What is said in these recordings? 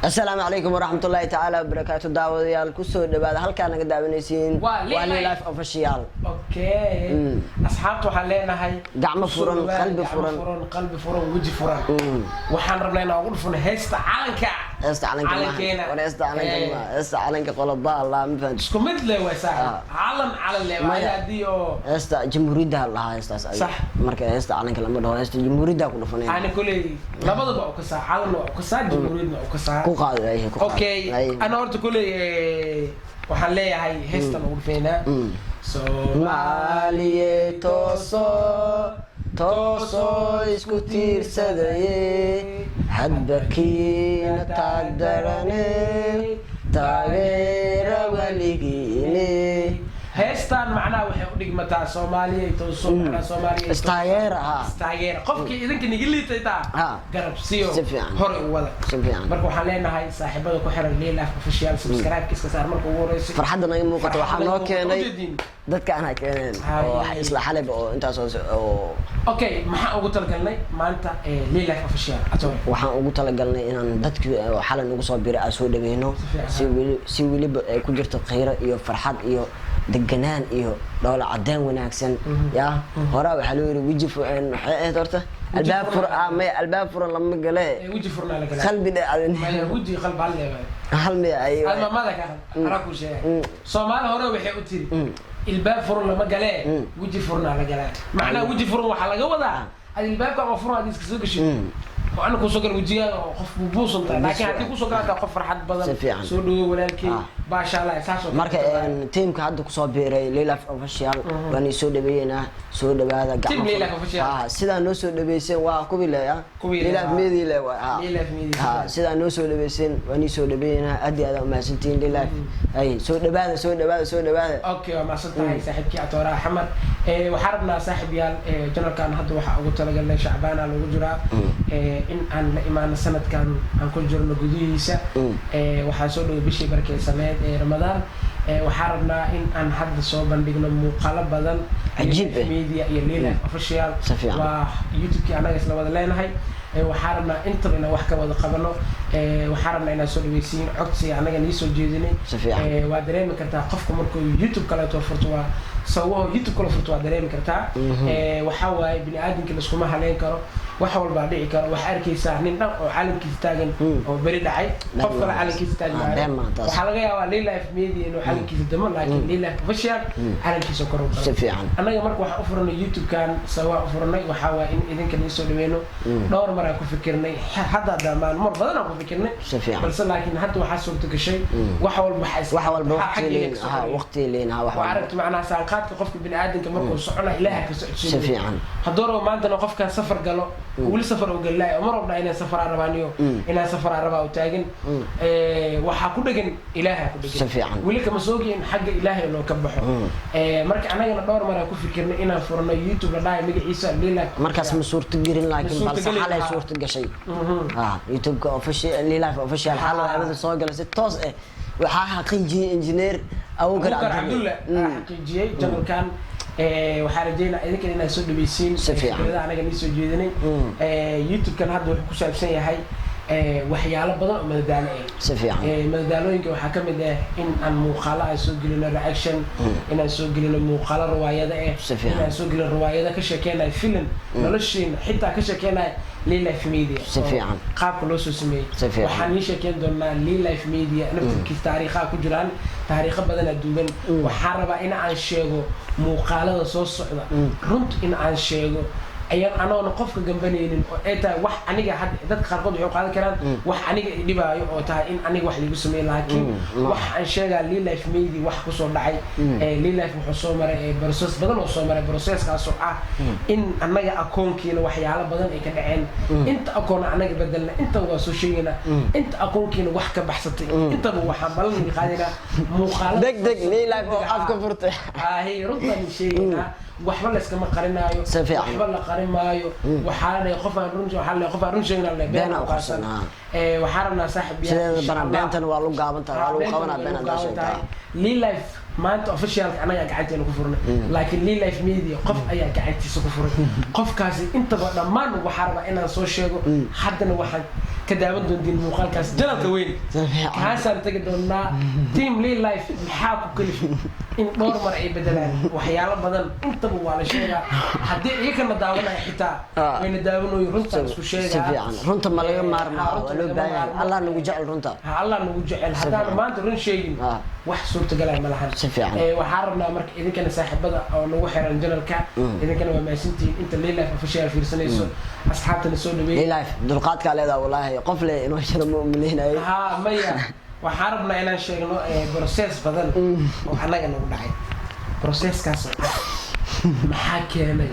السلام عليكم ورحمة الله تعالى وبركاته. داوديال كسر دبادة هل كان قد دابنيسين واني لايف اوفيشيال. اوكي اصحابته حلينا هاي قعمة فرن قلب فرن وجه فرن وحان ربنا نقول فرن هيست علنك علنك ونست علنك قلبا الله ما فهمت اسكو مدله وساعه علن على اللي ديو هيست جمهورية الله هيست صح marka heesta calanka lama dhaho heesta jumhuuriyadda ku dhufanay aan kulay labadaba oo ka saa calan oo ka saa jumhuuriyadda oo ka saa ku qaaday okay ana horta kulay waxaan leeyahay heesta lagu dhufeynaa Soomaaliye tooso isku tiirsaday hadbakiina taageerane taageera waligiine heestan macnaha waxay u dhigmataa Soomaaliya tooso macnaha Soomaaliya istaageer qofkii idinka nigiliitay garabsiyo hore u wada marka waxaan leenahay saaxiibada ku xiran Life Official subscribe kiska saar marka ugu horeysay farxadana ay muuqato waxaan noo keenay dadka aan keeneen oo isla xalib oo intaas oo okay maxaa ugu talagalnay maanta Life Official waxaan ugu talagalnay inaan dadka xalan ugu soo biray aan soo dhaweeyno si waliba ay ku jirto khayr iyo farxad iyo deganaan iyo dawla cadaan wanaagsan ya hore waxa loo yiri wiji fuuceen waxay horta albaab fur lama gale wiji furna la gale qalbi dhacay wiji qalb hal ma ay almamada ka araku sheey Soomaali hore waxay u tiri albaab fur lama gale wiji furna la gale macna wiji fur waxa laga wadaa albaabka ma furna iska soo gashay وأنا كوسكر وجيها قف بوصل لكن هذي كوسكر قف فرحت بدل سودو ولكن باشا الله أساسه مركا تيم كهذا كوسا بيري ليلة أوفيشال واني سود بينا سود بهذا تيم ليلة أوفيشال سيدا نو سود بيسين وكوبي لا يا ليلة ميدي لا ليلة ميدي سيدا نو سود بيسين واني سود بينا أدي هذا ما سنتين ليلة أي سود بهذا أوكي ما صدق هاي صاحب كي أتورا حمد وحربنا صاحب يال جنرال كان هذا وح أقول ترى قال لي شعبان على وجرا in aan la imaan sanadkan aan ku jirno gudihiisa waxa soo dhaw bishii barkeysanayd Ramadaan waxa rabnaa in aan hadda soo bandhigno muuqaalo badan ajiib media iyo Life Official waa YouTube-ki anaga isla wada leenahay waxa rabnaa inta ina wax ka wada qabano waxa rabnaa inaan soo dhaweysiin codsi anaga nii soo jeedinay waa dareemi kartaa qofka markuu YouTube kala furto waa sawo YouTube kala furto waa dareemi kartaa waxa waay bini aadamka la isku ma haleyn karo wax walba dhici karo wax arkaysaa nin dhan oo calankiisa taagan oo bari dhacay qof kale calankiisa taagan waxa laga yaabaa Life Media inuu calankiisa damo laakiin Life Official calankiisa kor u qaado anaga marka waxa u furnay YouTube kan sawa u furnay waxa waa in idinka nii soo dhaweeno dhowr mar aan ku fikirnay hadda daamaan mar badan aan ku fikirnay balse laakiin hadda waxa suurto gashay wax walba waqti leena wax aragti macnaha saaqaadka qofka bini aadamka markuu socona ilaahay ka socodsiiyo haddoo maanta qofka safar galo wali safar oo galay umar oo dhaayna safar arabaaniyo ina safar araba oo taagan waxa ku dhagan ilaahay ku dhagan wali kama soogeen xagga ilaahay loo ka baxo marka anagana dhowr mar aan ku fikirnay inaan furno YouTube la dhaay magaciisa Life markaas ma suurto gelin laakiin balse xalay suurto gashay YouTube ka official Life Official xalay soo galay si toos ah waxa xaqiijiyay engineer Abuukar Abdulla xaqiijiyay janalkan waxaan rajeynaa idinka inaad soo dhaweysiin fikradaha anaga nii soo jeedinay YouTube kan hadda wuxuu ku saabsan yahay waxyaalo badan oo madadaalo madadaalooyinka waxaa ka mid ah in aan muuqaalo aan soo gelino reaction inaan soo gelino muuqaalo riwaayado inaan soo gelino riwaayado ka sheekeynaya film noloshiina xitaa ka sheekeynaya Life Media qaabka loo soo sameeyay waxaan nii sheekeyn doonaa Life Media naftiisa taariikhaha ku jiraan taariikho badan aduuban waxaan rabaa in aan sheego muuqaalada soo socda runta in aan sheego ayaan anoona qofka gambanaynin oo ay tahay wax aniga had dadka qaarkood waxay qaadan karaan wax aniga dhibaayo oo tahay in aniga wax lagu sameeyo laakiin wax aan sheegaa Life Media wax ku soo dhacay Life wuxuu soo maray process badan oo soo maray processkaas oo ah in anaga akoonkiina waxyaalo badan ay ka dhaceen inta akoon anaga bedelna inta waa soo sheegayna inta akoonkiina wax ka baxsatay inta waxaan balan qaadina muuqaalo degdeg Life oo afka furtay hay runtan sheegayna waxba la iska ma qarinaayo waxba la qarin maayo waxaan qof aan run sheegna la been oo qaasan waxaan rabnaa saaxiib yahay beentana waa lagu gaabantaa waa lagu qabanaa been daashay Life maanta official anaga gacanteena ku furnay laakiin Life Media qof ayaa gacantiisa ku furay qofkaasi inta badan dhammaan waxa rabaa inaan soo sheego haddana waxaan ka daawan doontiin muuqaalkaas janalka weyn kaasaan tagi doonaa team Lay Life maxaa ku kalifi in dhowr mar ay bedelaan waxyaalo badan intaba waa la sheegaa haddii iyagana daawanaya xitaa wayna daawanayo runta isku sheegaa runta ma laga maarmaa waa loo baahan yahay allah nagu jecel runta allah nagu jecel haddaan maanta run sheegin wax suurtagalay ma lahan waxaan rabnaa marka idinkana saaxiibada oo nagu xiran janalka idinkana waa maasintiin inta Lay Life official fiirsanayso asxaabtana soo dhaweey Lay Life dulqaadka leedahay wallahi qof le inuu shiro mu'miniinay maya waxaan rabnaa inaan sheegno process badan oo anaga nagu dhacay processkaas maxaa keenay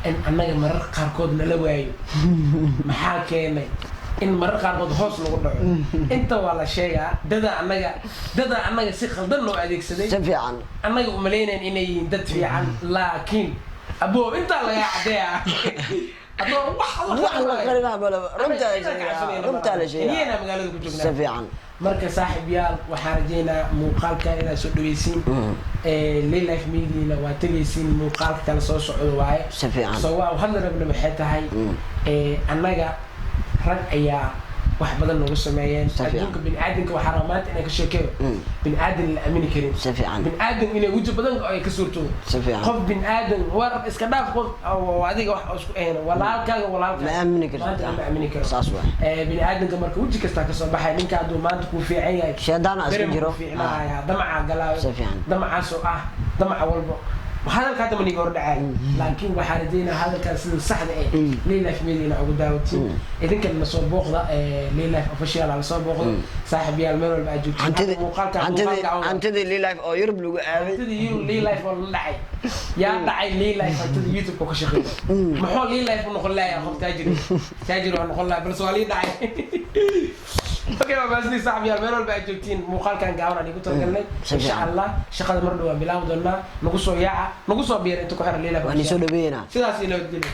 in anaga marar qaarkood nala waayo maxaa keenay in marar qaarkood hoos lagu dhaco inta waa la sheegaa dada anaga si khaldan loo adeegsaday si fiican anaga u maleynayaan inay yihiin dad fiican laakiin aboo intaa laga cadeeyaa adoo wax la qarinaha runta la sheegaa iyana magaalada ku joognaa si fiican marka saaxiibayaal waxaan rajeynaa muuqaalkan inaad soo dhaweysiin Lay Life Media waa tagaysiin muuqaalka kala soo socdo waaye si fiican soo waa hadda rabna waxay tahay annaga rag ayaa wax badan nagu sameeyeen adduunka bini'aadamka waxaa rabaa maanta inay ka sheekeeyo bini'aadam la aamini karin si fiican bini'aadam inay waji badan ay ka suurto si fiican qof bini'aadam war iska dhaaf qof adiga wax isku ahayn walaalkaaga ma aamini karin maanta ma aamini karo saas waa bini'aadamka marka waji kasta ka soo baxay ninka hadduu maanta ku fiican yahay sheedaan asku jiro damaca galaayo si fiican damacaas oo damaca walba hadalka hadda maniga hordhacay laakiin waxaan rajeynaa hadalkaas sida saxda ah Lay Life Media ugu daawatiin idinkana na soo booqda Lay Life official la soo booqdo saaxiibayaal meel walba aad joogtiin antidii Lay Life oo Yurub lagu aaday antidii Lay Life oo la dhacay yaa dhacay Lay Life antidii YouTube ka shaqeeyo maxaa Lay Life noqon lahayaa qof taajir oo noqon lahayaa balse waa lii dhacay okay bas ni saaxiibayaal meel walba aad joogtiin muuqaalkan gaaban aan igu talagalnay insha Allah shaqada mar dhow bilaaw doonaa nagu soo yaaca nagu soo biiray inta ku xiran Lay Life waan soo dhaweeyna sidaas inoo dilay